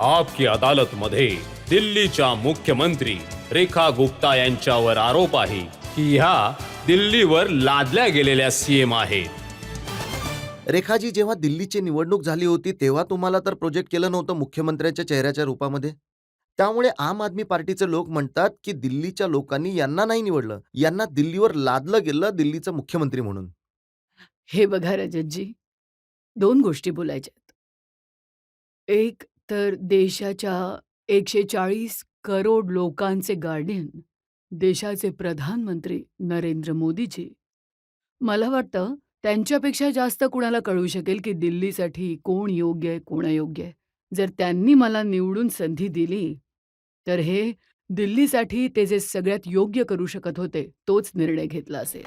आपकी अदालत मध्ये दिल्लीच्या मुख्यमंत्री रेखा गुप्ता यांच्यावर आरोप आहे की ह्या दिल्लीवर लादल्या गेलेल्या सीएम आहेत. रेखाजी, जेव्हा दिल्लीची निवडणूक झाली होती तेव्हा तुम्हाला तर प्रोजेक्ट केलं नव्हतं मुख्यमंत्र्यांच्या चेहऱ्याच्या रूपामध्ये. त्यामुळे आम आदमी पार्टीचे लोक म्हणतात की दिल्लीच्या लोकांनी यांना नाही निवडलं, यांना दिल्लीवर लादलं गेलं दिल्लीचं मुख्यमंत्री म्हणून. हे बघा रजतजी, 2 गोष्टी बोलायच्यात. एक तर देशाच्या 140 करोड लोकांचे गार्डियन, देशाचे प्रधानमंत्री नरेंद्र मोदीजी. मला वाटतं त्यांच्यापेक्षा जास्त कुणाला कळू शकेल की दिल्लीसाठी कोण योग्य आहे, कोण अयोग्य आहे. जर त्यांनी मला निवडून संधी दिली, तर हे दिल्लीसाठी ते जे सगळ्यात योग्य करू शकत होते, तोच निर्णय घेतला असेल.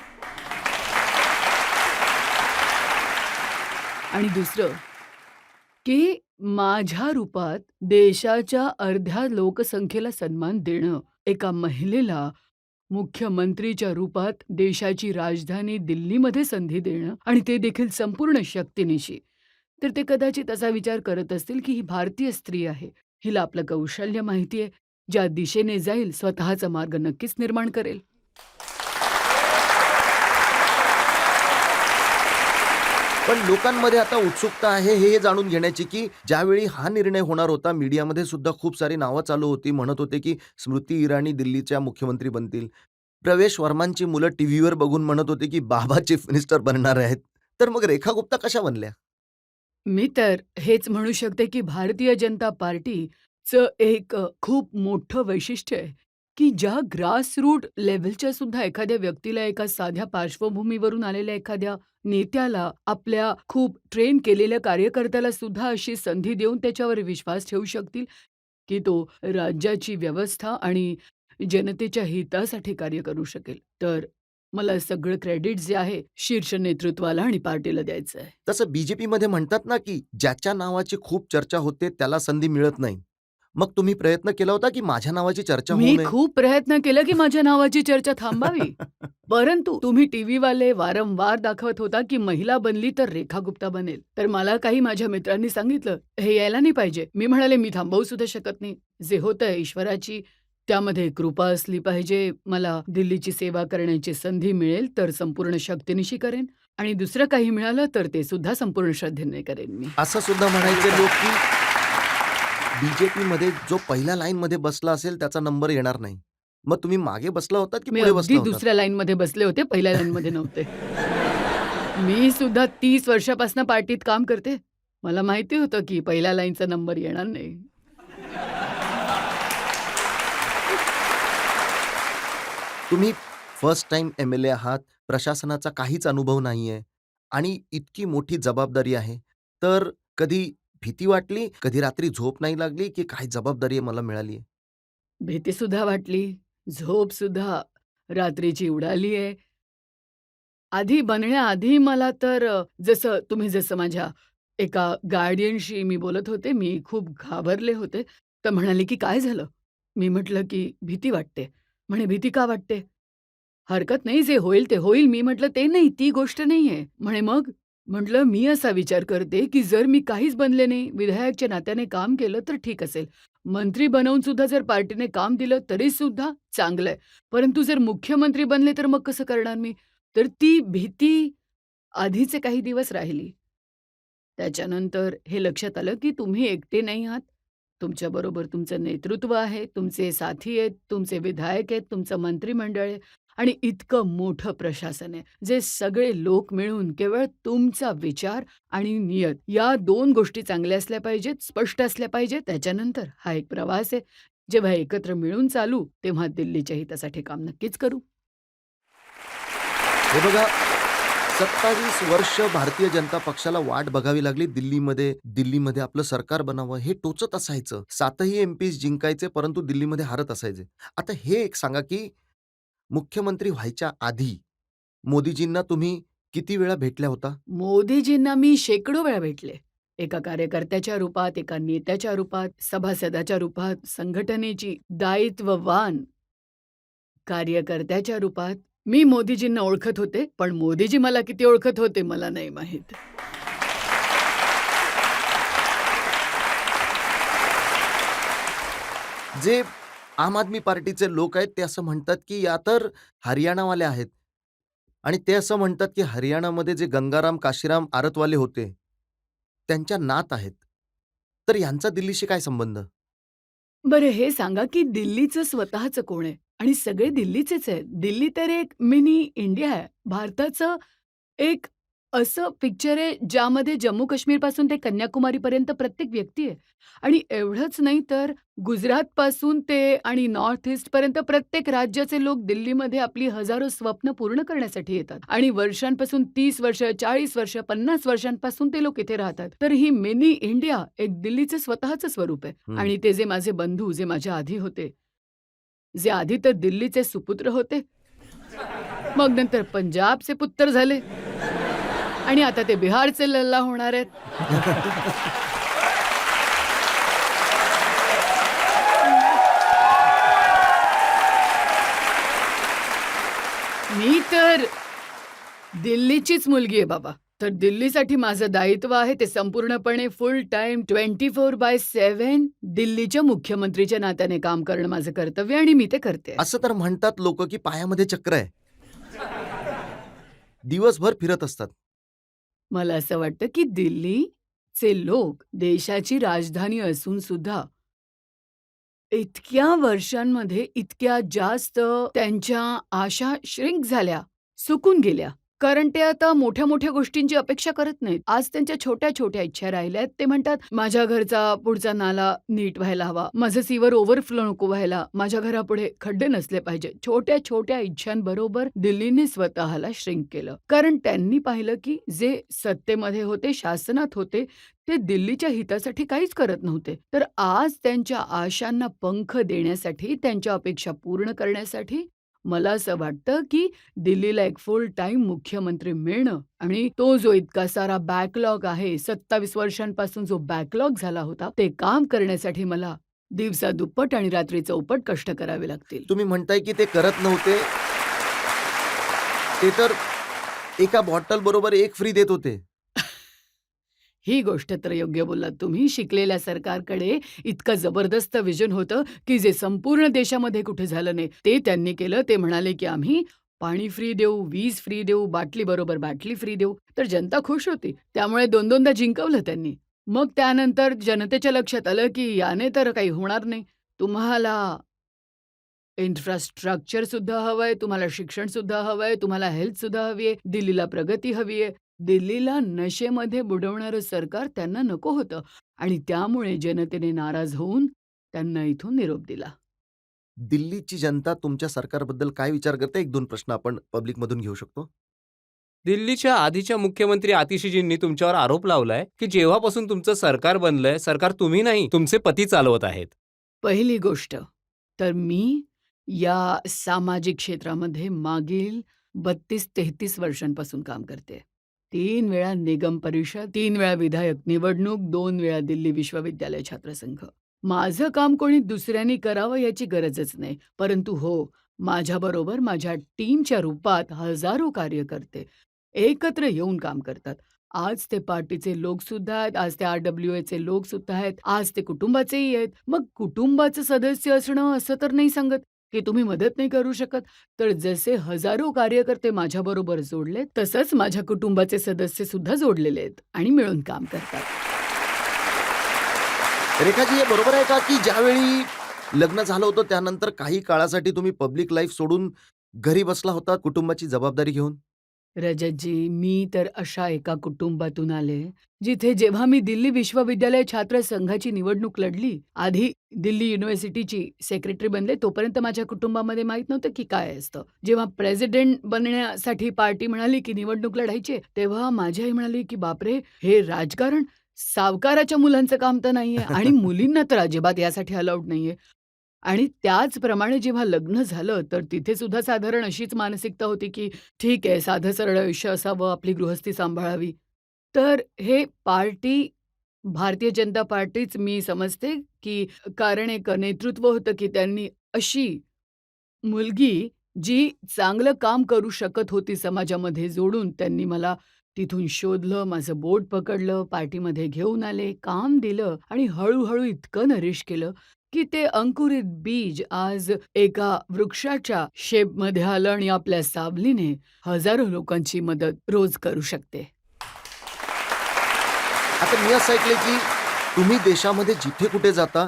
आणि दुसरं, की माझ्या रूपात देशाच्या अर्ध्या लोकसंख्येला सन्मान देणं, एका महिलेला मुख्यमंत्रीच्या रूपात देशाची राजधानी दिल्लीमध्ये संधी देणं आणि ते देखील संपूर्ण शक्तीनिशी, तर ते कदाचित असा विचार करत असतील की ही भारतीय स्त्री आहे. हिला आपलं कौशल्य माहिती आहे. ज्या दिशेने जाईल स्वतःचा मार्ग नक्कीच निर्माण करेल. पण लोकांमध्ये आता उत्सुकता आहे हे जाणून घेण्याची की ज्यावेळी हा निर्णय होणार होता मीडियामध्ये सुद्धा खूप सारी नावं चालू होती. म्हणत होते की स्मृती इराणी दिल्लीच्या मुख्यमंत्री बनतील. प्रवेश वर्मांची मुलं टीव्हीवर बघून म्हणत होते की बाबा चीफ मिनिस्टर बनणार आहेत. तर मग रेखा गुप्ता कशा बनल्या? मी तर हेच म्हणू शकते की भारतीय जनता पार्टीचं एक खूप मोठं वैशिष्ट्य आहे, की ज्या ग्रासरूट लेव्हलच्या सुद्धा एखाद्या व्यक्तीला, एका साध्या पार्श्वभूमीवरून आलेल्या एखाद्या नेत्याला, आपल्या खूप ट्रेन केलेल्या कार्यकर्त्याला सुद्धा अशी संधी देऊन त्याच्यावर विश्वास ठेवू शकतील, की तो राज्याची व्यवस्था आणि जनतेच्या हितासाठी कार्य करू शकेल. तर मला सगळं क्रेडिट जे आहे शीर्ष नेतृत्वाला आणि पार्टीला द्यायचं आहे. तसं बीजेपीमध्ये म्हणतात ना की ज्याच्या नावाची खूप चर्चा होते त्याला संधी मिळत नाही. मग तुम्ही प्रयत्न केला होता की माझ्या नावाची चर्चा होऊ मी नये? खूप प्रयत्न केला की माझ्या नावाची चर्चा थांबावी. परंतु तुम्ही टीव्हीवाले वारंवार दाखवत होता की महिला बनली तर रेखा गुप्ता बनेल. तर मला काही माझ्या मित्रांनी सांगितलं, हे यायला नाही पाहिजे. मी म्हणाले, मी थांबवू सुद्धा शकत नाही. जे होतंय ईश्वराची त्यामध्ये कृपा असली पाहिजे. मला दिल्लीची सेवा करण्याची संधी मिळेल तर संपूर्ण शक्तीनिशी करेन आणि दुसरं काही मिळालं तर ते सुद्धा संपूर्ण श्रद्धेने करेन मी. असं सुद्धा म्हणायचे लोक की बीजेपीमध्ये जो पहिल्या लाईनमध्ये बसला असेल त्याचा नंबर येणार नाही. मग तुम्ही मागे बसला होतात की मी पुढे अगदी बसला होतात? दुसऱ्या लाईनमध्ये बसले होते, पहिल्या लाईनमध्ये नव्हते. मी सुद्धा 30 वर्षापासून पार्टीत काम करते. मला माहिती होतं की पहिल्या लाईनचा नंबर येणार नाही. तुम्ही फर्स्ट टाइम एमएलए आहात, प्रशासनाचा काहीच अनुभव नाहीये आणि इतकी मोठी जबाबदारी आहे. तर कधी भीती वाटली? कधी रात्री झोप नाही लागली की काय जबाबदारी आहे मला मिळाली आहे? भीती सुद्धा वाटली, झोप सुद्धा रात्रीची उडाली आहे. आधी बनण्याआधी मला तर जसं माझ्या एका गार्डियनशी मी बोलत होते, मी खूप घाबरले होते. तर म्हणाले, की "काय झालं?" मी म्हटलं, की "भीती वाटते." म्हणे, "भीती का वाटते?" "हरकत नाही, जे होईल ते होईल." मी म्हटलं, "ते नाही, ती गोष्ट नाहीये." म्हणे, "मग?" म्हटलं, "मी असा विचार करते, की जर मी काहीच बनले नाही, विधायकच्या नात्याने काम केलं तर ठीक असेल. मंत्री बनवून सुद्धा जर पार्टीने काम दिलं तरी सुद्धा चांगलं आहे. परंतु जर मुख्यमंत्री बनले तर मग कसं करणार मी?" तर ती भीती आधीचे काही दिवस राहिली. त्याच्यानंतर हे लक्षात आलं, की तुम्ही एकटे नाही आहात. तुमच्याबरोबर तुमचं नेतृत्व आहे, तुमचे साथी आहेत, तुमचे विधायक आहेत, तुमचं मंत्रिमंडळ आहे आणि इतकं मोठं प्रशासन आहे. जे सगळे लोक मिळून केवळ तुमचा विचार आणि नियत या 2 गोष्टी चांगल्या असल्या पाहिजेत, स्पष्ट असल्या पाहिजेत. त्याच्यानंतर हा एक प्रवास आहे. जेव्हा एकत्र मिळून चालू, तेव्हा दिल्लीच्या हितासाठी काम नक्कीच करू. हे बघा, 27 वर्ष भारतीय जनता पक्षाला वाट बघावी लागली दिल्लीमध्ये आपलं सरकार बनावं हे टोचत असायचं. 7ही एमपीज जिंकायचे परंतु दिल्लीमध्ये हारत असायचे. आता हे एक सांगा की मुख्यमंत्री व्हायच्या आधी मोदीजींना तुम्ही किती वेळा भेटल्या होता? मोदीजींना मी शेकडो वेळा भेटले. एका कार्यकर्त्याच्या रूपात, एका नेत्याच्या रूपात, सभासदाच्या रूपात, संघटनेची दायित्ववान कार्यकर्त्याच्या रूपात. मी मोदीजींना ओळखत होते, पण मोदीजी मला किती ओळखत होते मला नाही माहीत. जे आम आदमी पार्टीचे लोक आहेत ते असं म्हणतात, की या तर हरियाणावाले आहेत आणि ते असं म्हणतात, की हरियाणामध्ये जे गंगाराम काशीराम आरतवाले होते, त्यांच्या नात आहेत. तर यांचा दिल्लीशी काय संबंध? बरं हे सांगा, की दिल्लीचं स्वतःचं कोण आहे? आणि सगळे दिल्लीचेच आहेत. दिल्ली तर एक मिनी इंडिया आहे. भारताचं एक असं पिक्चर आहे, ज्यामध्ये जम्मू-काश्मीरपासून ते कन्याकुमारीपर्यंत प्रत्येक व्यक्ती आहे. आणि एवढंच नाही तर गुजरातपासून ते आणि नॉर्थ ईस्टपर्यंत प्रत्येक राज्याचे लोक दिल्लीमध्ये आपली हजारो स्वप्न पूर्ण करण्यासाठी येतात. आणि वर्षांपासून 30 वर्ष, 40 वर्ष, 50 वर्षांपासून ते लोक इथे राहतात. तर ही मिनी इंडिया एक दिल्लीचं स्वतःचं स्वरूप आहे. हं. आणि ते जे माझे बंधू, जे माझ्या आधी होते, जे आधी तर दिल्लीचे सुपुत्र होते, मग नंतर पंजाबचे पुत्र झाले आणि आता ते बिहारचे लल्ला होणार आहेत. मी तर दिल्लीचीच मुलगी आहे बाबा. तर दिल्लीसाठी माझं दायित्व आहे ते संपूर्णपणे फुल टाईम 24/7 दिल्लीच्या मुख्यमंत्रीच्या नात्याने काम करणं माझं कर्तव्य आणि मी ते करते. असं तर म्हणतात लोक, की पायामध्ये चक्र आहे. दिवसभर फिरत असतात. मला असं वाटतं, की दिल्लीचे लोक देशाची राजधानी असून सुद्धा इतक्या वर्षांमध्ये इतक्या जास्त त्यांच्या आशा श्रिंक झाल्या, सुकून गेल्या. कारण ते आता मोठ्या-मोठ्या गोष्टींची अपेक्षा करत नाहीत. आज त्यांच्या छोट्या-छोट्या इच्छा राहिल्या आहेत. ते म्हणतात, "माझ्या घरचा पुढचा नाला नीट व्हायला हवा. माझं सीवर ओव्हरफ्लो नको व्हायला. माझ्या घरापुढे खड्डे नसले पाहिजे." छोट्या-छोट्या इच्छांबरोबर दिल्लीने स्वतःला श्रिंक केलं. कारण त्यांनी पाहिलं, की जे सत्तेमध्ये होते, शासनात होते, ते दिल्लीच्या हितासाठी काहीच करत नव्हते. तर आज त्यांच्या आशांना पंख देण्यासाठी, त्यांच्या अपेक्षा पूर्ण करण्यासाठी मला असं वाटतं, की दिल्लीला एक फुल टाईम मुख्यमंत्री मिळणं आणि तो जो इतका सारा बॅकलॉग आहे, 27 वर्षांपासून जो बॅकलॉग झाला होता, ते काम करण्यासाठी मला दिवसा दुप्पट आणि रात्री चौपट कष्ट करावे लागतील. तुम्ही म्हणताय, की ते करत नव्हते. ते तर एका बॉटल बरोबर एक फ्री देत होते. ही गोष्ट तर योग्य बोललात तुम्ही. शिकलेल्या सरकारकडे इतकं जबरदस्त विजन होतं, की जे संपूर्ण देशामध्ये कुठे झालं नाही, ते त्यांनी केलं. ते म्हणाले, की आम्ही पाणी फ्री देऊ, वीज फ्री देऊ, बाटलीबरोबर बाटली फ्री देऊ. तर जनता खुश होती. त्यामुळे 2-2दा जिंकवलं त्यांनी. मग त्यानंतर जनतेच्या लक्षात आलं, की याने तर काही होणार नाही. तुम्हाला इन्फ्रास्ट्रक्चरसुद्धा हवंय, तुम्हाला शिक्षणसुद्धा हवंय, तुम्हाला हेल्थसुद्धा हवी आहे, दिल्लीला प्रगती हवी आहे. दिल्लीला नशेमध्ये बुडवणारं सरकार त्यांना नको होतं आणि त्यामुळे जनतेने नाराज होऊन त्यांना इथून निरोप दिला. दिल्लीची जनता तुमच्या सरकारबद्दल काय विचार करते? 1-2 प्रश्न आपण पब्लिकमधून घेऊ शकतो. दिल्लीच्या आधीच्या मुख्यमंत्री आतिशीजींनी तुमच्यावर आरोप लावलाय की जेव्हापासून तुमचं सरकार बनलंय, सरकार तुम्ही नाही, तुमचे पती चालवत आहेत. पहिली गोष्ट तर मी या सामाजिक क्षेत्रामध्ये मागील 32-33 वर्षांपासून काम करते. 3 वेळा निगम परिषद, 3 वेळा विधायक निवडणूक, 2 वेळा दिल्ली विश्वविद्यालय छात्रसंघ. माझं काम कोणी दुसऱ्यांनी करावं याची गरजच नाही. परंतु हो, माझ्याबरोबर माझ्या टीमच्या रूपात हजारो कार्यकर्ते एकत्र येऊन काम करतात. आज ते पार्टीचे लोकसुद्धा आहेत, आज ते आर-डब्ल्यू-एचे लोकसुद्धा आहेत, आज ते कुटुंबाचेही आहेत. मग कुटुंबाचं सदस्य असणं असं तर नाही सांगत, की तुम्ही मदत नाही करू शकत. तर जसे हजारो कार्यकर्ते माझ्याबरोबर जोडलेत, तसंच माझ्या कुटुंबाचे सदस्यसुद्धा जोडलेले आहेत आणि मिळून काम करतात. रेखाजी, हे बरोबर आहे का, की ज्यावेळी लग्न झालं होतं त्यानंतर काही काळासाठी तुम्ही पब्लिक लाईफ सोडून घरी बसला होता कुटुंबाची जबाबदारी घेऊन? रजतजी, मी तर अशा एका कुटुंबातून आले, जिथे जेव्हा मी दिल्ली विश्वविद्यालय छात्र संघाची निवडणूक लढली, आधी दिल्ली युनिव्हर्सिटीची सेक्रेटरी बनले, तोपर्यंत माझ्या कुटुंबामध्ये माहीत नव्हतं की काय असतं. जेव्हा प्रेसिडेंट बनण्यासाठी पार्टी म्हणाली की निवडणूक लढायची आहे, तेव्हा माझी आई म्हणाली की "बापरे! हे राजकारण सावकाराच्या मुलांचं काम तर नाहीये आणि मुलींना तर अजिबात यासाठी अलाउड नाहीये." आणि त्याचप्रमाणे जेव्हा लग्न झालं, तर तिथे सुद्धा साधारण अशीच मानसिकता होती, की ठीक आहे, साधं सरळ आयुष्य असावं, आपली गृहस्थी सांभाळावी. तर हे पार्टी, भारतीय जनता पार्टीच मी समजते, की कारण एक नेतृत्व होतं, की त्यांनी अशी मुलगी, जी चांगलं काम करू शकत होती समाजामध्ये जोडून, त्यांनी मला तिथून शोधलं, माझं बोट पकडलं, पार्टीमध्ये घेऊन आले, काम दिलं आणि हळू इतकं नरिश केलं, की ते अंकुरित बीज आज एका वृक्षाच्या शेपमध्ये आलं आणि आपल्या सावलीने हजारो लोकांची मदत रोज करू शकते. आता मी असं ऐकलंय की तुम्ही देशामध्ये जिथे कुठे जाता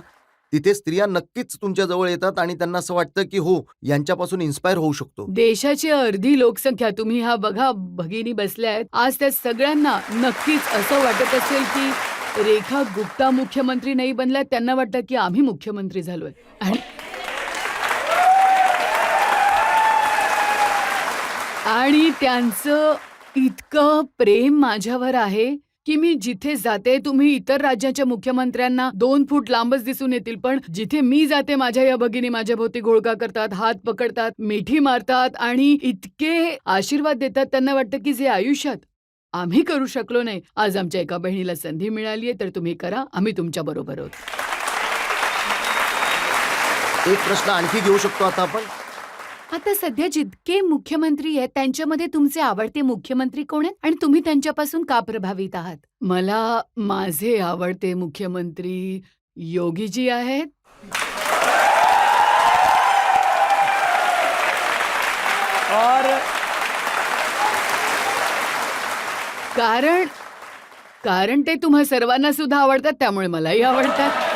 तिथे स्त्रिया नक्कीच तुमच्या जवळ येतात आणि त्यांना असं वाटतं की हो, यांच्यापासून इन्स्पायर होऊ शकतो. देशाची अर्धी लोकसंख्या तुम्ही हा बघा, भगिनी बसल्या आहेत. आज त्या सगळ्यांना नक्कीच असं वाटत असेल की रेखा गुप्ता मुख्यमंत्री नाही बनल्या, त्यांना वाटतं की आम्ही मुख्यमंत्री झालोय. आणि त्यांचं इतकं प्रेम माझ्यावर आहे की मी जिथे जाते, तुम्ही इतर राज्याच्या मुख्यमंत्र्यांना 2 फूट लांबच दिसून येतील, पण जिथे मी जाते माझ्या या भगिनी माझ्या भोवती घोळका करतात, हात पकडतात, मिठी मारतात आणि इतके आशीर्वाद देतात. त्यांना वाटतं की जे आयुष्यात आम्ही करू शकलो नाही, आज आमच्या एका बहिणीला संधी मिळाली आहे, तर तुम्ही करा, आम्ही तुमच्या बरोबर आहोत. एक प्रश्न आणखी घेऊ शकतो आता आपण. आता सध्या जितके मुख्यमंत्री आहेत त्यांच्यामध्ये तुमचे आवडते मुख्यमंत्री कोण आहेत आणि तुम्ही त्यांच्यापासून का प्रभावित आहात? मला माझे आवडते मुख्यमंत्री योगीजी आहेत. कारण ते तुम्हा सर्वांना सुद्धा आवडतात, त्यामुळे मलाही आवडतात.